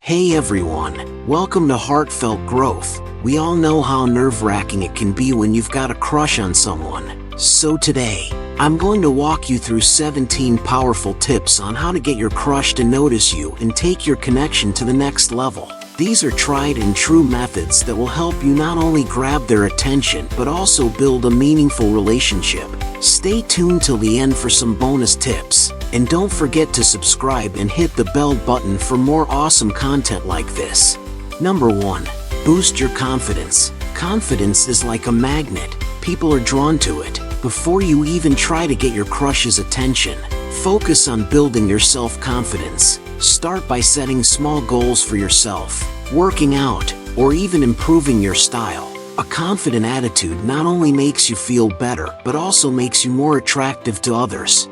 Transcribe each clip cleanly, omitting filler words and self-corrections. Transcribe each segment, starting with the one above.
Hey everyone, welcome to Heartfelt Growth. We all know how nerve-wracking it can be when you've got a crush on someone. So today, I'm going to walk you through 17 powerful tips on how to get your crush to notice you and take your connection to the next level. These are tried and true methods that will help you not only grab their attention but also build a meaningful relationship. Stay tuned till the end for some bonus tips. And don't forget to subscribe and hit the bell button for more awesome content like this. Number 1. Boost your confidence. Confidence is like a magnet. People are drawn to it. Before you even try to get your crush's attention, focus on building your self-confidence. Start by setting small goals for yourself, working out, or even improving your style. A confident attitude not only makes you feel better, but also makes you more attractive to others.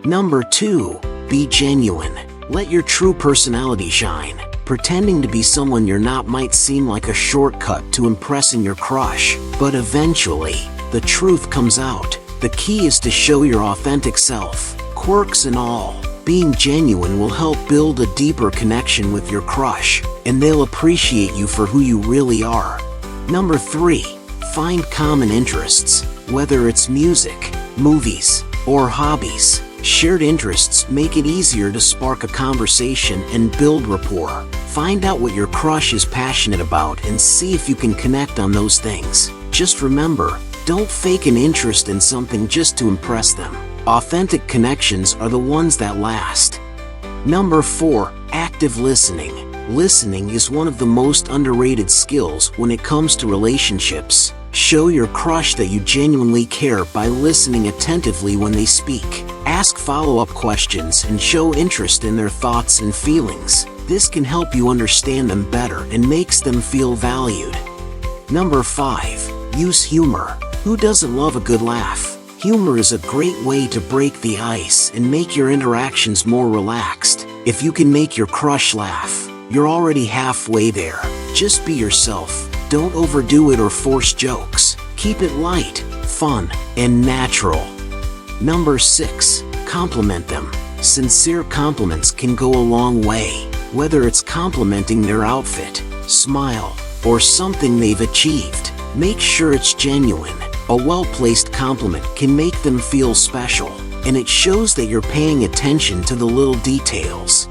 Number 2. Be genuine. Let your true personality shine. Pretending to be someone you're not might seem like a shortcut to impressing your crush, but eventually, the truth comes out. The key is to show your authentic self, quirks and all. Being genuine will help build a deeper connection with your crush, and they'll appreciate you for who you really are. Number 3. Find common interests. Whether it's music, movies, or hobbies, shared interests make it easier to spark a conversation and build rapport. Find out what your crush is passionate about and see if you can connect on those things. Just remember, don't fake an interest in something just to impress them. Authentic connections are the ones that last. Number 4. Active listening. Listening is one of the most underrated skills when it comes to relationships. Show your crush that you genuinely care by listening attentively when they speak. Ask follow-up questions and show interest in their thoughts and feelings. This can help you understand them better and makes them feel valued. Number 5. Use humor. Who doesn't love a good laugh? Humor is a great way to break the ice and make your interactions more relaxed. If you can make your crush laugh, you're already halfway there. Just be yourself. Don't overdo it or force jokes. Keep it light, fun, and natural. Number 6. Compliment them. Sincere compliments can go a long way. Whether it's complimenting their outfit, smile, or something they've achieved, make sure it's genuine. A well-placed compliment can make them feel special, and it shows that you're paying attention to the little details.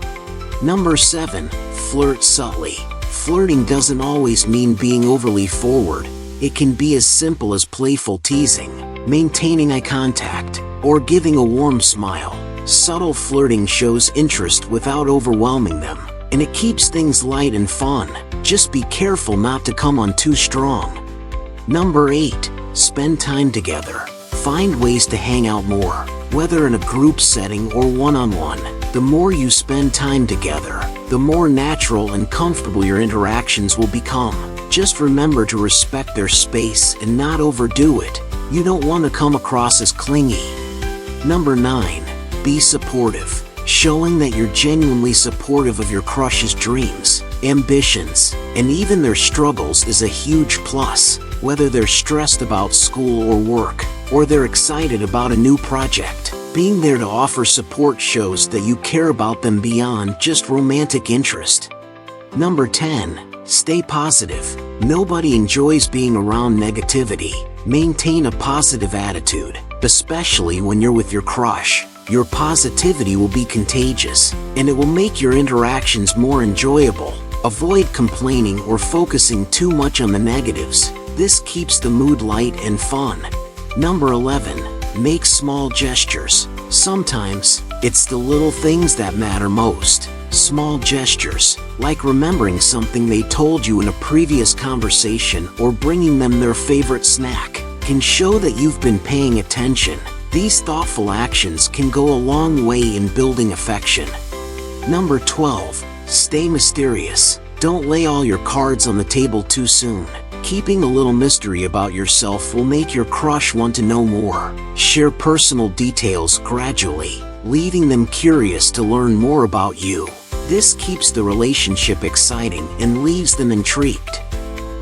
Number 7. Flirt subtly. Flirting doesn't always mean being overly forward. It can be as simple as playful teasing, maintaining eye contact, or giving a warm smile. Subtle flirting shows interest without overwhelming them, and it keeps things light and fun. Just be careful not to come on too strong. Number 8. Spend time together. Find ways to hang out more, whether in a group setting or one-on-one. The more you spend time together, the more natural and comfortable your interactions will become. Just remember to respect their space and not overdo it. You don't want to come across as clingy. Number 9. Be supportive. Showing that you're genuinely supportive of your crush's dreams, ambitions, and even their struggles is a huge plus. Whether they're stressed about school or work, or they're excited about a new project, being there to offer support shows that you care about them beyond just romantic interest. Number 10. Stay positive. Nobody enjoys being around negativity. Maintain a positive attitude, especially when you're with your crush. Your positivity will be contagious, and it will make your interactions more enjoyable. Avoid complaining or focusing too much on the negatives. This keeps the mood light and fun. Number 11. Make small gestures. Sometimes, it's the little things that matter most. Small gestures, like remembering something they told you in a previous conversation or bringing them their favorite snack, can show that you've been paying attention. These thoughtful actions can go a long way in building affection. Number 12. Stay mysterious. Don't lay all your cards on the table too soon. Keeping a little mystery about yourself will make your crush want to know more. Share personal details gradually, leaving them curious to learn more about you. This keeps the relationship exciting and leaves them intrigued.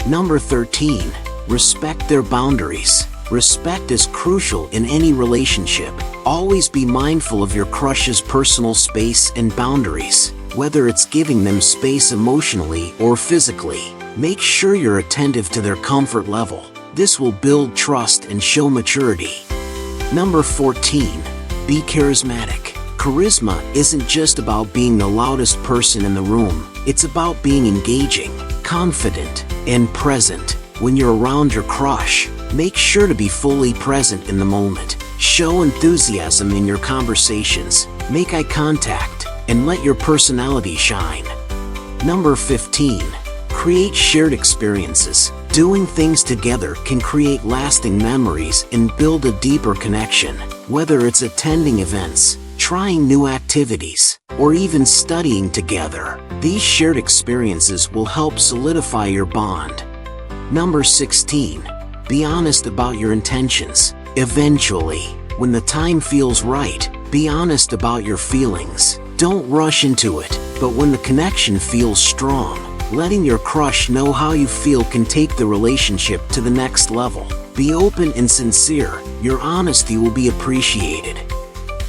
Number 13. Respect their boundaries. Respect is crucial in any relationship. Always be mindful of your crush's personal space and boundaries. whether it's giving them space emotionally or physically. Make sure you're attentive to their comfort level. This will build trust and show maturity. Number 14. Be charismatic. Charisma isn't just about being the loudest person in the room. It's about being engaging, confident, and present. When you're around your crush, make sure to be fully present in the moment. Show enthusiasm in your conversations, make eye contact, and let your personality shine. Number 15. Create shared experiences. Doing things together can create lasting memories and build a deeper connection. Whether it's attending events, trying new activities, or even studying together, these shared experiences will help solidify your bond. Number 16. Be honest about your intentions. Eventually, when the time feels right, be honest about your feelings. Don't rush into it, but when the connection feels strong, letting your crush know how you feel can take the relationship to the next level. Be open and sincere. Your honesty will be appreciated.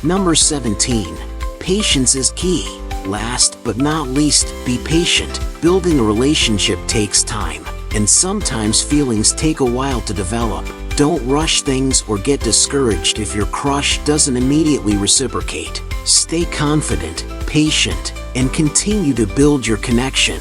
Number 17. Patience is key. Last but not least, be patient. Building a relationship takes time, and sometimes feelings take a while to develop. Don't rush things or get discouraged if your crush doesn't immediately reciprocate. Stay confident, patient, and continue to build your connection.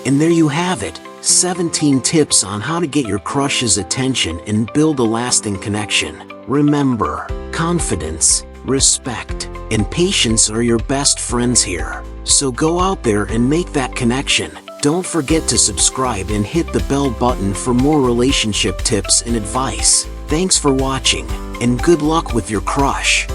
And there you have it, 17 tips on how to get your crush's attention and build a lasting connection. Remember, confidence, respect, and patience are your best friends here. So go out there and make that connection. Don't forget to subscribe and hit the bell button for more relationship tips and advice. Thanks for watching, and good luck with your crush.